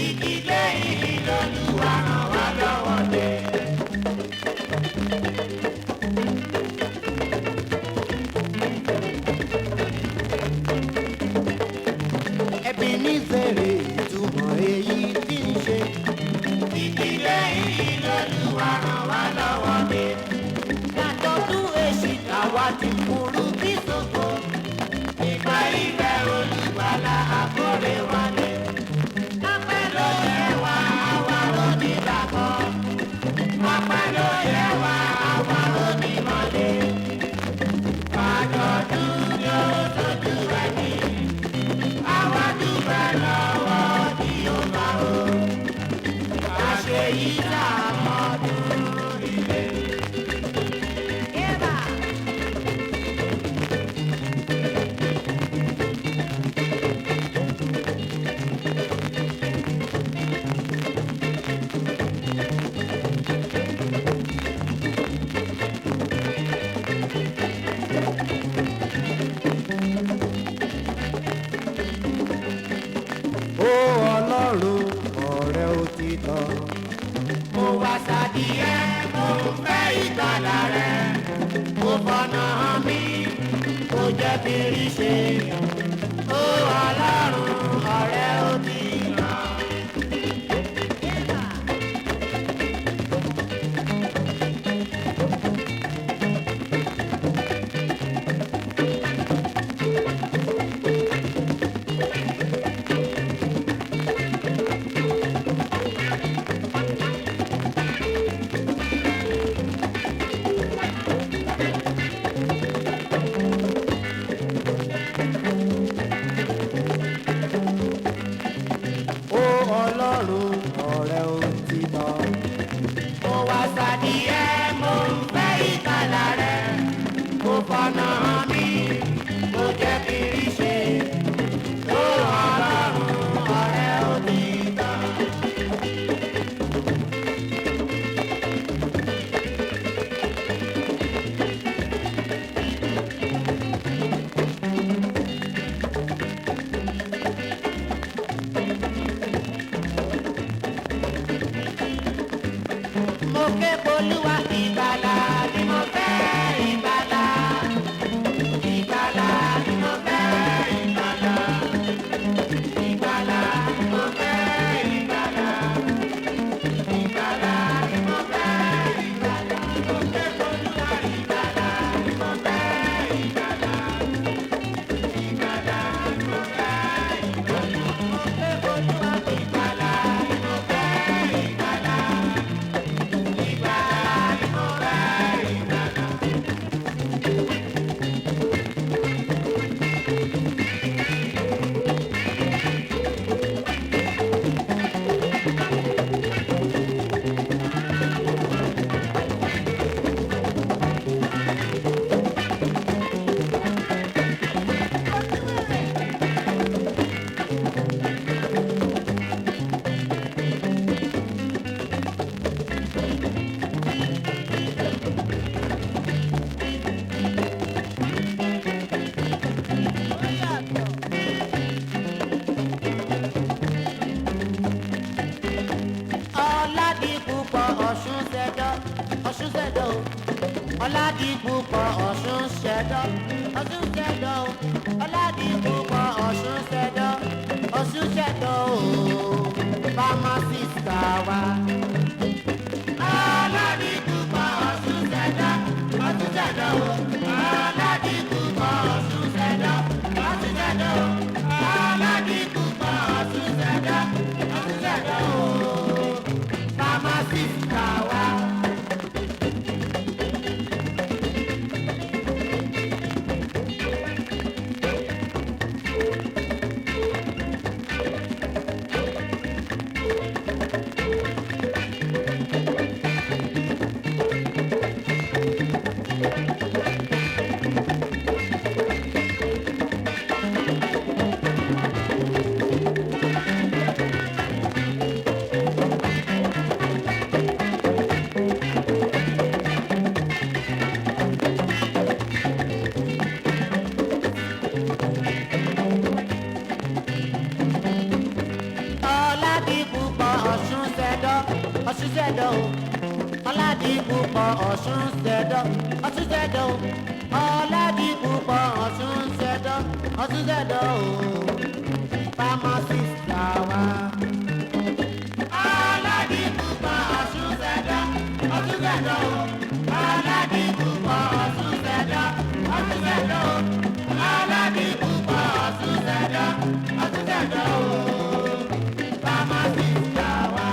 ìdílé ìlọ́lúwa ràn wá lọ́wọ́ dé. ẹbí ní fèrè ìtumọ̀ èyí tí ń ṣe. ìdílé ìlọ́lúwa ràn wá lọ́wọ́ dé. yàtọ̀ tún èsì táwa ti kúrú bí sòkò. ìgbà ìfẹ́ olùgbàlà àkórè wálé. ọpẹ́ ló yẹ wá àwa onígbàgbọ́. ọpẹ́ ló yẹ wá àwa onímọ̀lé. àjọ̀dún yóò tójú ẹni. àwa dúpẹ́ lọ́wọ́ tí ó bá o. àṣeyí làmọ́dún ilé. Ó Ọlọ́run ọ̀rẹ́ òtítọ́. Mo wá sádìyẹ, mo fẹ́ ìgbàlà rẹ̀. Mo fọ̀nà hàn mí, kò jẹ́ bírí ṣe. Ó Ọlọ́run ọ̀rẹ́ òtítọ́. Ó Ọlọ́run ọ̀rẹ́ òtítọ́. Mo wá sádìyẹ, mo fẹ́ ìgbàlà rẹ̀. Mo fọ̀nà hàn mí, kò jẹ́ bírí ṣe. Ó Ọlọ́run ọ̀rẹ́ òtítọ́. Mo ké polúwa ìgbàlà ni mo fẹ́ ìgbàlà. Ìgbàlà ni mo fẹ́ ìgbàlà. Ìgbàlà ni mo fẹ́ ìgbàlà. Ìgbàlà ni mo fẹ́ ìgbàlà. Mo ké polúwa ìgbàlà ni mo fẹ́ ìgbàlà. Ìgbàlà ni mo fẹ́ ìgbàlà. Mo ké polúwa ìgbàlà ni mo fẹ́ ìgbàlà. Ọládìpúpọ̀ Ọ̀ṣun ṣẹ̀dọ̀, Ọ̀ṣun ṣẹ̀dọ̀ o. Ọládìpúpọ̀ Ọ̀ṣun ṣẹ̀dọ̀, Ọ̀ṣun ṣẹ̀dọ̀ o. Ọládìpúpọ̀ Ọ̀ṣun ṣẹ̀dọ̀, Ọ̀ṣun ṣẹ̀dọ̀ o. Pharmacist wa. Ọládìpúpọ̀ Ọ̀ṣun ṣẹ̀dọ̀, Ọ̀ṣun ṣẹ̀dọ̀ o. Ọládìpúpọ̀ Ọ̀ṣun ṣẹ̀dọ̀, Ọ̀ṣun ṣẹ̀dọ̀ o. Ọládìpúpọ̀ Ọ̀ṣun ṣẹ̀dọ̀, Ọ̀ṣun ṣẹ̀dọ̀ o. Pharmacist wa. Ọ̀ṣun ṣẹ̀dọ̀ o. Ọládìpúpọ̀ Ọ̀ṣun ṣẹ̀dọ̀ o. Ọládìpúpọ̀ Ọ̀ṣun ṣẹ̀dọ̀ o. Pharmacist làwa. Ọládìpúpọ̀ Ọ̀ṣun ṣẹ̀dọ̀ o. Ọládìpúpọ̀ Ọ̀ṣun ṣẹ̀dọ̀ o. Ọládìpúpọ̀ Ọ̀ṣun ṣẹ̀dọ̀ o. Pharmacist làwa.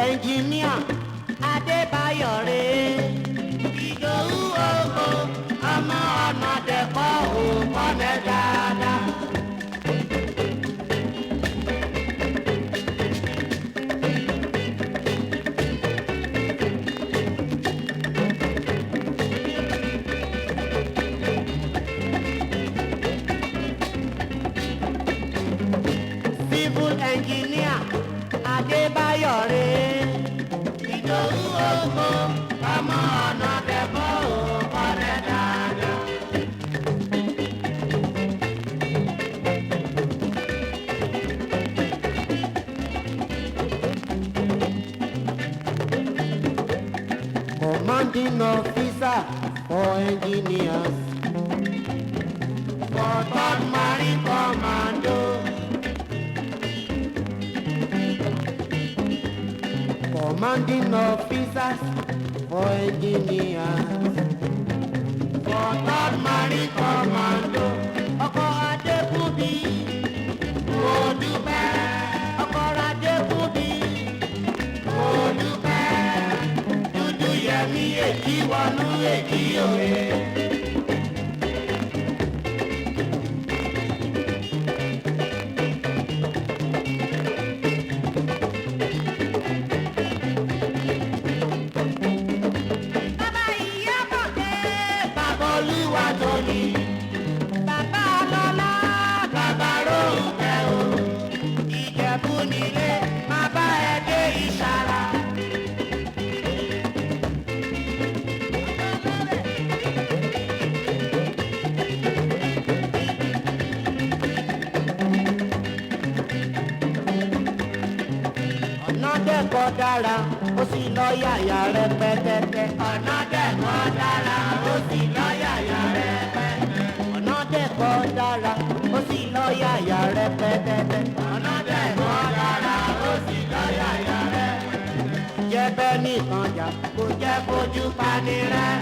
Engineer Adébáyọ̀ré Ìdòwú Ògo ọmọ ọ̀nà dẹ̀kọ́ òkọ́lẹ̀ dáadáa. Civil Engineer Adébáyọ̀ré Ìdòwú Ògo ọmọ ọ̀nà dẹ̀kọ́ òkọ́lẹ̀ dáadáa. Commanding officer for engineers for 3rd Marine Commando. Commanding officers for engineers for 3rd Marine Commando. Ọkọ̀ Adékúnbí mo dúpẹ́. Ọkọ̀ Adékúnbí mo dúpẹ́. Dúdú yẹmí èjì wọnú èjì òye. Bàbá lọ́lá, bàbá Rónkẹ́ o, Ìjẹ̀bú nílé, máa bá ẹ dé Ìṣàrà. Ọ̀nà dẹ́kọ̀ dára, ó sì lọ yàyà rẹpẹtẹ. Ọ̀nà dẹ́kọ̀ dára, ó sì lọ yàyà rẹpẹtẹ. Ọ̀nà dẹ́kọ̀ dára, ó sì lọ yàyà rẹpẹtẹ. Ọ̀nà dẹ́kọ̀ dára, ó sì lọ yàyà rẹpẹtẹ. Jẹ́ bẹ́ẹ̀ nìkan jà, kò jẹ́ fojú pani rẹ́.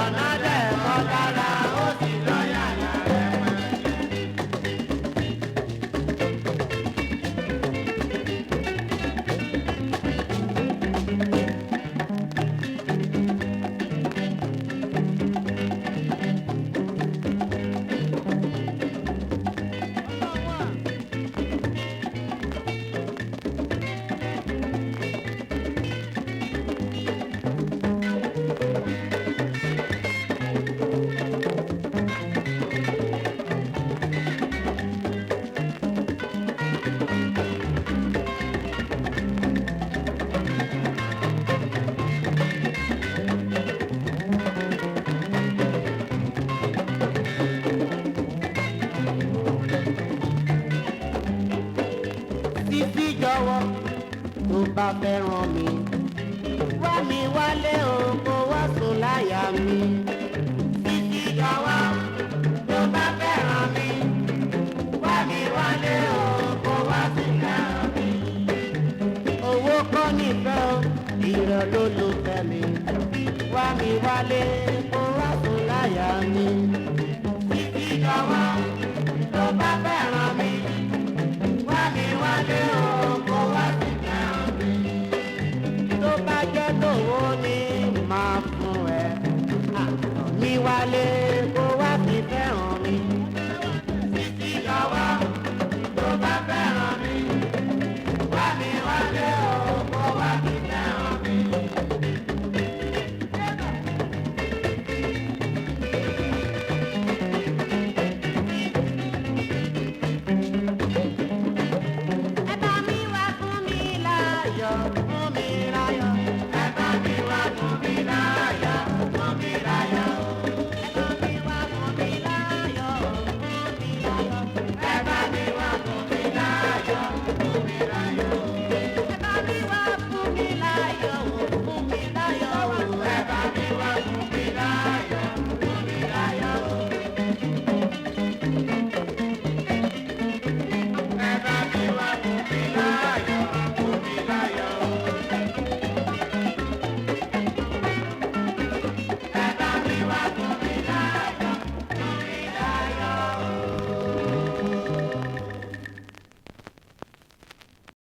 Ọ̀nà dẹ́kọ̀ dára, ó sì lọ yàyà rẹpẹtẹ. tó bá fẹ́ràn mi. Wá mi wálé o, kó wá sùn láyà mi. Títí jọ̀wọ́ tó bá fẹ́ràn mi. Wá mi wálé o, kó wá sùn láyà mi. Owó kọ́ nífẹ̀ẹ́ o, ìrọ̀ ló ló fẹ́ mi. Wá mi wálé, kó wá sùn láyà mi. Títí jọ̀wọ́ tó bá fẹ́ràn mi. Wá mi wálé o, kó wá sùn láyà mi. Tó bá jẹ́ tòwó ni màá fún ẹ. Mi wálé.